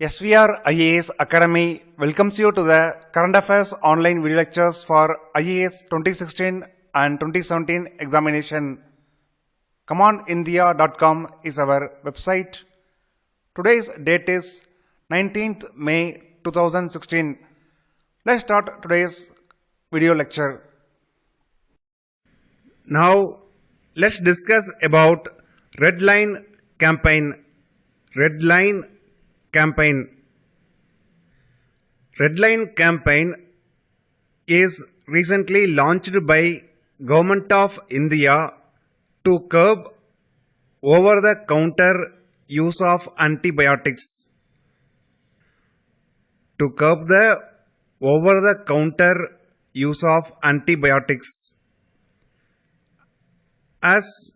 SVR IAS Academy welcomes you to the Current Affairs online video lectures for IAS 2016 and 2017 examination. ComeOnIndia.com is our website. Today's date is 19th May 2016. Let's start today's video lecture. Now, let's discuss about Red Line campaign. Red Line campaign. Red Line campaign is recently launched by Government of India to curb over-the-counter use of antibiotics. To curb the over-the-counter use of antibiotics. As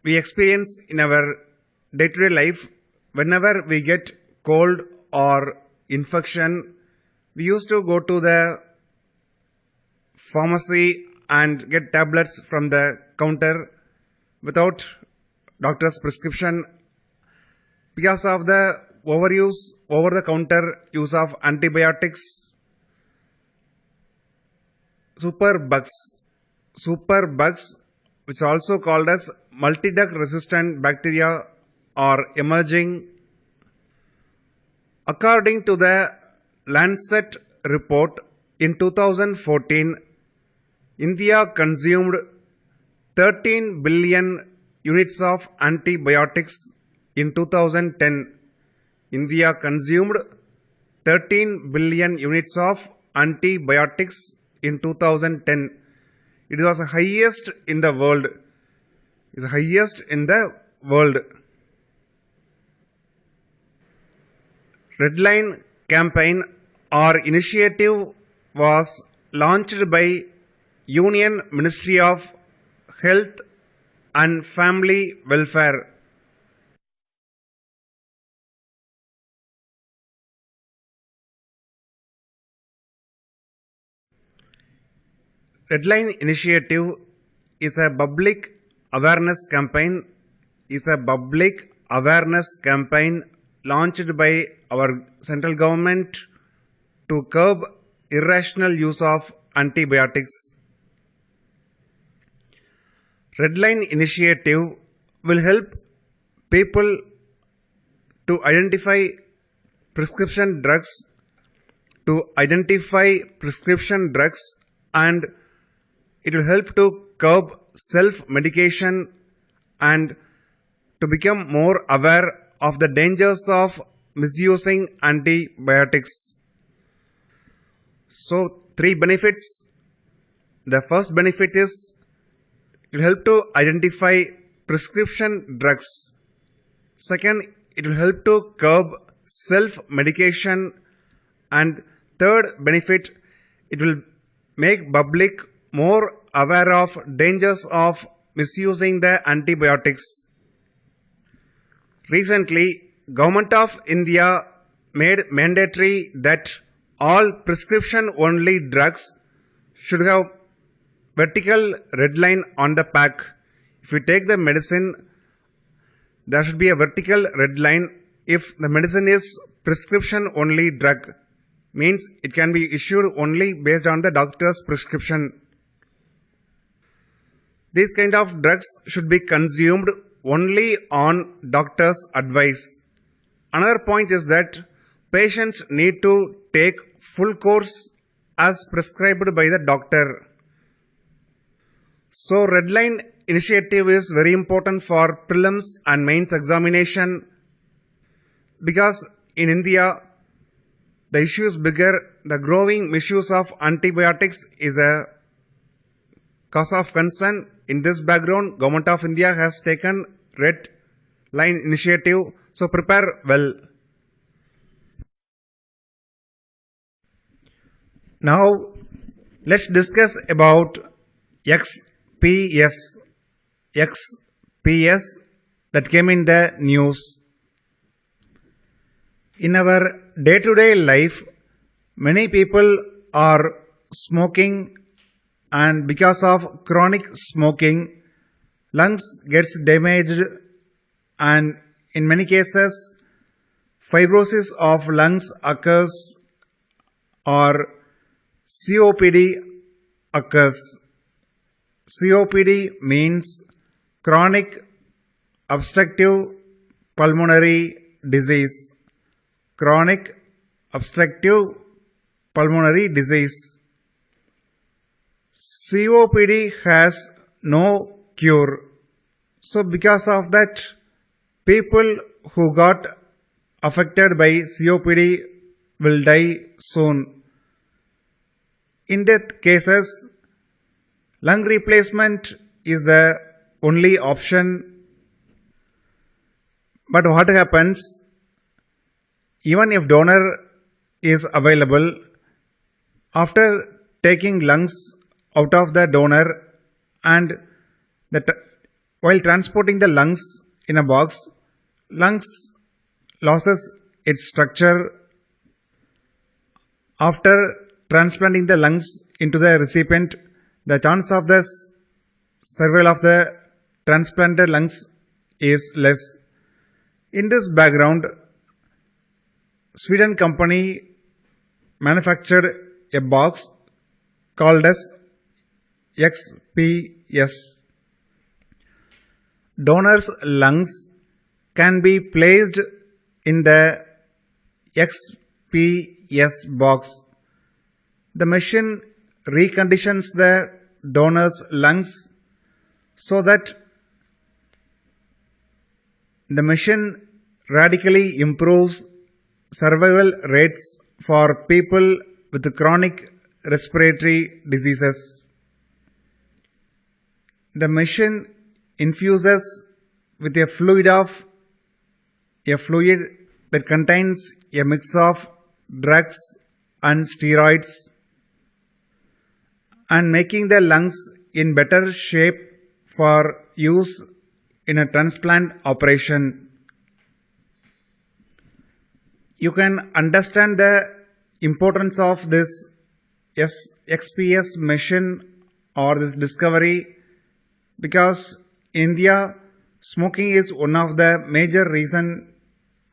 we experience in our day-to-day life, whenever we get cold or infection, we used to go to the pharmacy and get tablets from the counter without doctor's prescription because of the over-the-counter use of antibiotics. Superbugs, which are also called as multi-drug resistant bacteria, are emerging. According to the Lancet report, in 2014, India consumed 13 billion units of antibiotics. In 2010, India consumed 13 billion units of antibiotics in 2010. It was the highest in the world. It is the highest in the world. Red Line campaign or initiative was launched by Union Ministry of Health and Family Welfare. Red Line initiative is a public awareness campaign. Launched by our central government to curb irrational use of antibiotics. Red Line initiative will help people to identify prescription drugs, and it will help to curb self-medication and to become more aware of the dangers of misusing antibiotics. So, 3 benefits. The first benefit is it will help to identify prescription drugs. Second, it will help to curb self-medication. And third benefit, it will make public more aware of dangers of misusing the antibiotics. Recently, Government of India made mandatory that all prescription-only drugs should have vertical red line on the pack. If you take the medicine, there should be a vertical red line. If the medicine is prescription-only drug, means it can be issued only based on the doctor's prescription. These kind of drugs should be consumed only on doctor's advice. Another point is that patients need to take full course as prescribed by the doctor. So, Red Line initiative is very important for prelims and mains examination because in India, the issue is bigger. The growing misuse of antibiotics is a cause of concern. In this background, Government of India has taken Red Line initiative. So prepare well. Now let's discuss about XPS that came in the news. In our day-to-day life, many people are smoking, and because of chronic smoking, lungs gets damaged and in many cases fibrosis of lungs occurs or COPD occurs. COPD means chronic obstructive pulmonary disease. Chronic obstructive pulmonary disease. COPD has no cure. So because of that, people who got affected by COPD will die soon. In that cases, lung replacement is the only option. But what happens, even if donor is available, after taking lungs out of the donor and while transporting the lungs in a box, lungs loses its structure. After transplanting the lungs into the recipient, the chance of the survival of the transplanted lungs is less. In this background, Sweden company manufactured a box called as XPS. Donor's lungs can be placed in the XPS box. The machine reconditions the donor's lungs so that the machine radically improves survival rates for people with chronic respiratory diseases. The machine infuses with a fluid that contains a mix of drugs and steroids and making the lungs in better shape for use in a transplant operation. You can understand the importance of this XPS machine or this discovery because in India, smoking is one of the major reasons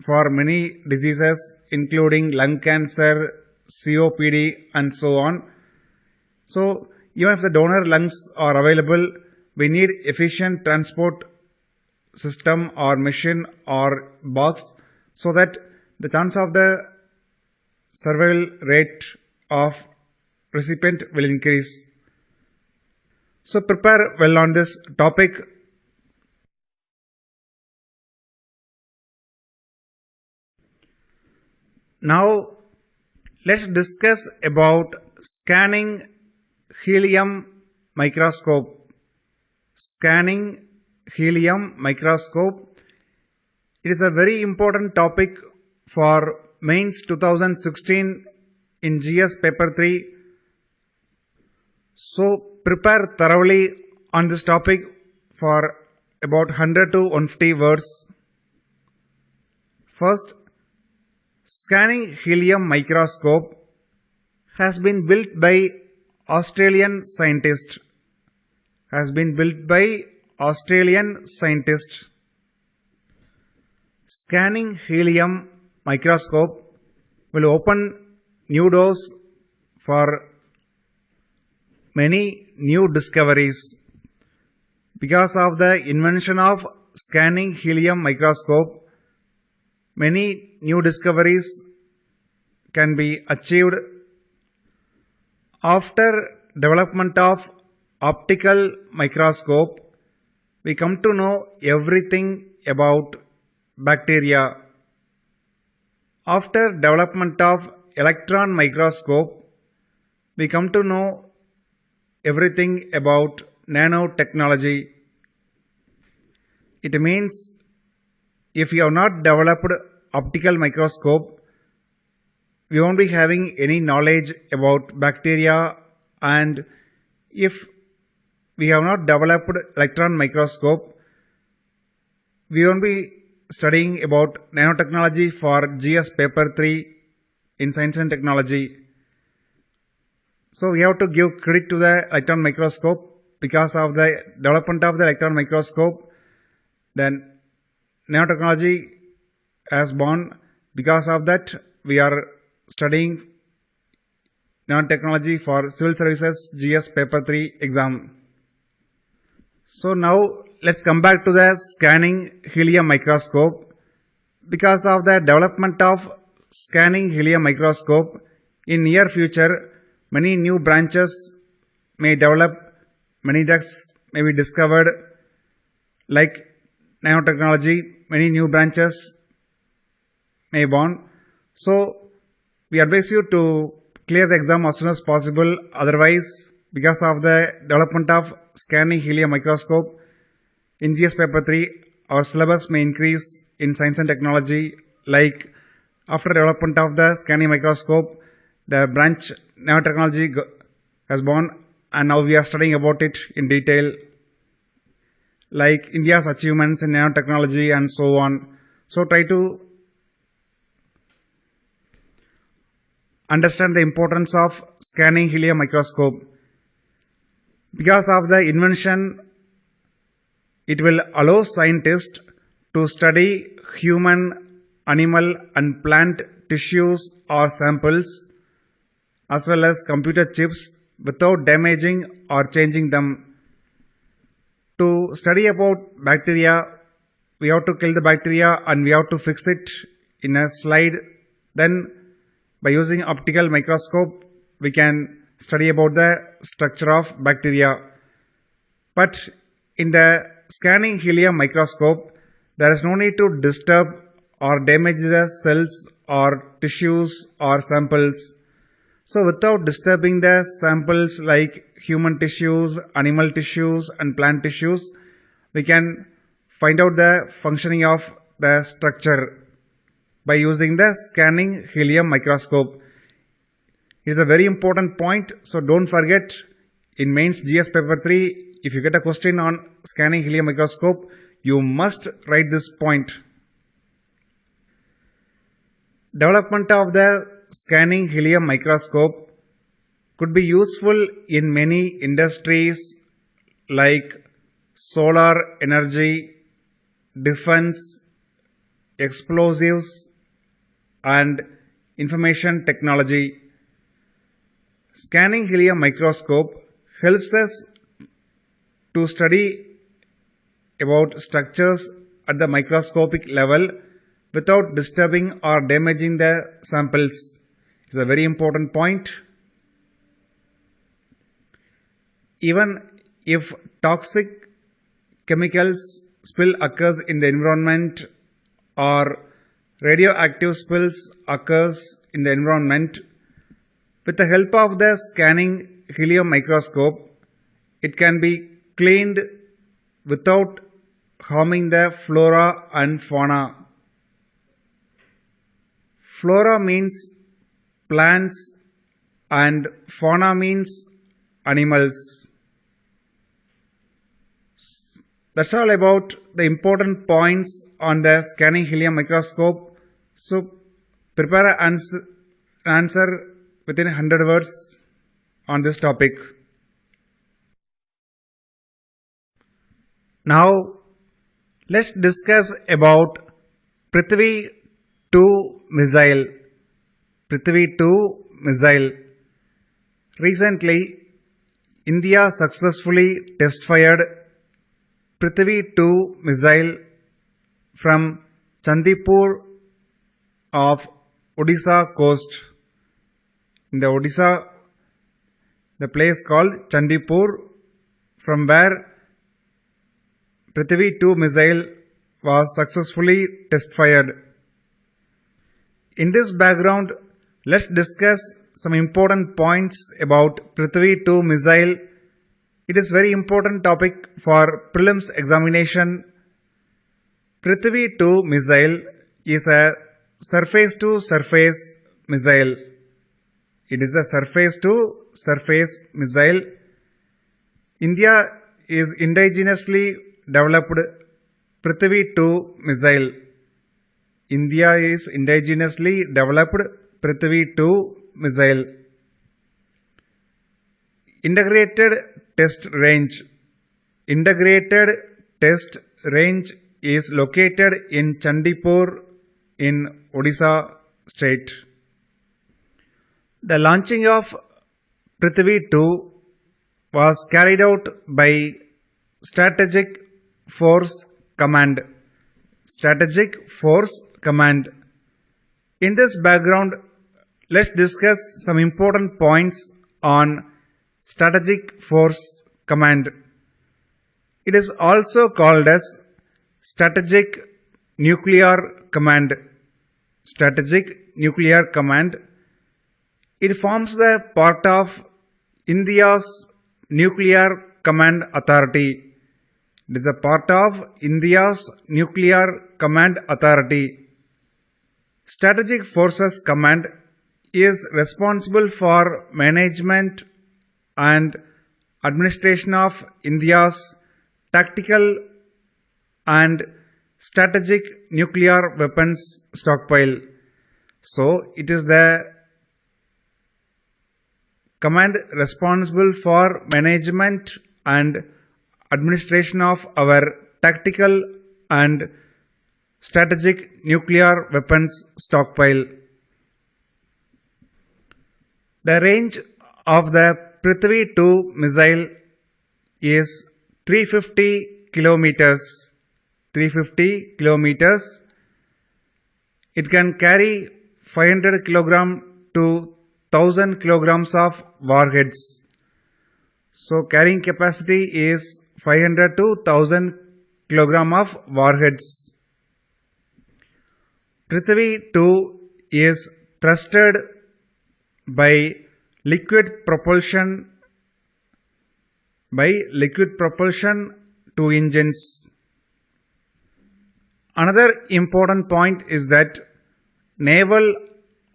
for many diseases including lung cancer, COPD and so on. So even if the donor lungs are available, we need efficient transport system or machine or box so that the chance of the survival rate of recipient will increase. So prepare well on this topic. Now let's discuss about scanning helium microscope. Scanning helium microscope. It is a very important topic for mains 2016 in GS paper 3. So prepare thoroughly on this topic for about 100 to 150 words. First, scanning helium microscope has been built by Australian scientists. Scanning helium microscope will open new doors for many new discoveries. Because of the invention of scanning helium microscope, many new discoveries can be achieved. After development of optical microscope, we come to know everything about bacteria. After development of electron microscope, we come to know everything about nanotechnology. It means if you have not developed optical microscope, we won't be having any knowledge about bacteria, and if we have not developed electron microscope, we won't be studying about nanotechnology for GS paper 3 in science and technology. So we have to give credit to the electron microscope. Because of the development of the electron microscope, then nanotechnology has born. Because of that, we are studying nanotechnology for civil services GS paper 3 exam. So now let's come back to the scanning helium microscope. Because of the development of scanning helium microscope, in near future, many new branches may develop, many drugs may be discovered, like nanotechnology, many new branches may born. So we advise you to clear the exam as soon as possible. Otherwise, because of the development of scanning helium microscope, in GS paper 3, our syllabus may increase in science and technology. Like after development of the scanning microscope, the branch nanotechnology has born, and now we are studying about it in detail, like India's achievements in nanotechnology and so on. So try to understand the importance of scanning helium microscope. Because of the invention, it will allow scientists to study human, animal and plant tissues or samples, as well as computer chips, without damaging or changing them. To study about bacteria, we have to kill the bacteria and we have to fix it in a slide. Then by using optical microscope, we can study about the structure of bacteria. But in the scanning helium microscope, there is no need to disturb or damage the cells or tissues or samples. So without disturbing the samples like human tissues, animal tissues and plant tissues, we can find out the functioning of the structure by using the scanning helium microscope. It is a very important point, so don't forget, in mains GS paper 3, if you get a question on scanning helium microscope, you must write this point. Development of the scanning helium microscope could be useful in many industries like solar energy, defense, explosives and information technology. Scanning helium microscope helps us to study about structures at the microscopic level without disturbing or damaging the samples. It's a very important point. Even if toxic chemicals spill occurs in the environment or radioactive spills occurs in the environment, with the help of the scanning helium microscope, it can be cleaned without harming the flora and fauna. Flora means plants and fauna means animals. That's all about the important points on the scanning helium microscope. So prepare an answer within 100 words on this topic. Now let's discuss about Prithvi 2 missile. Prithvi 2 missile. Recently, India successfully test-fired Prithvi 2 missile from Chandipur of Odisha coast. In the Odisha, the place called Chandipur, from where Prithvi 2 missile was successfully test-fired. In this background, let's discuss some important points about Prithvi 2 missile. It is very important topic for prelims examination. Prithvi 2 missile is a surface-to-surface missile. It is a surface-to-surface missile. India is indigenously developed Prithvi 2 missile. India is indigenously developed Prithvi 2 missile. Integrated test range. Integrated test range is located in Chandipur in Odisha state. The launching of Prithvi 2 was carried out by Strategic Force Command. Strategic Force Command. In this background, let's discuss some important points on Strategic Force Command. It is also called as Strategic Nuclear Command. Strategic Nuclear Command. It forms the part of India's Nuclear Command Authority. It is a part of India's Nuclear Command Authority. Strategic Forces Command is responsible for management and administration of India's tactical and strategic nuclear weapons stockpile. So, it is the command responsible for management and administration of our tactical and strategic nuclear weapons stockpile. The range of the Prithvi 2 missile is 350 kilometers. 350 kilometers. It can carry 500 kilogram to 1000 kilograms of warheads. So carrying capacity is 500 to 1000 kilogram of warheads. Prithvi 2 is thrusted by liquid propulsion two engines. Another important point is that naval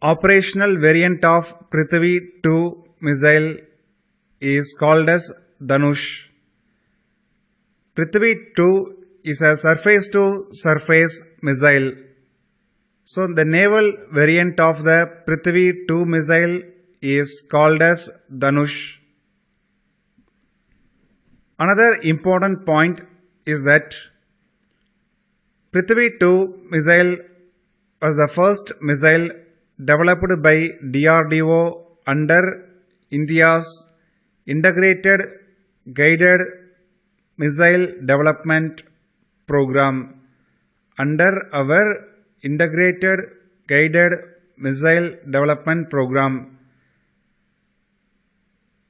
operational variant of Prithvi 2 missile is called as Dhanush. Prithvi 2 is a surface-to-surface missile. So the naval variant of the Prithvi 2 missile is called as Dhanush. Another important point is that Prithvi 2 missile was the first missile developed by DRDO under India's Integrated Guided Missile Development Program. Under our Integrated Guided Missile Development Program,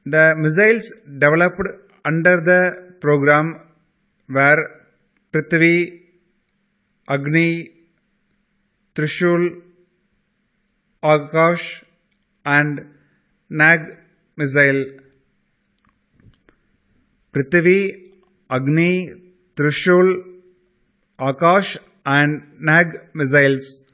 the missiles developed under the program were Prithvi, Agni, Trishul, Akash and Nag missile. Prithvi, Agni, Trishul, Akash and Nag missiles.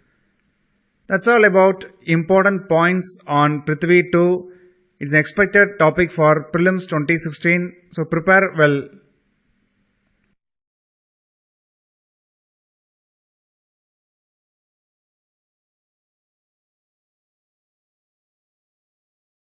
That's all about important points on Prithvi 2. It's an expected topic for prelims 2016. So prepare well.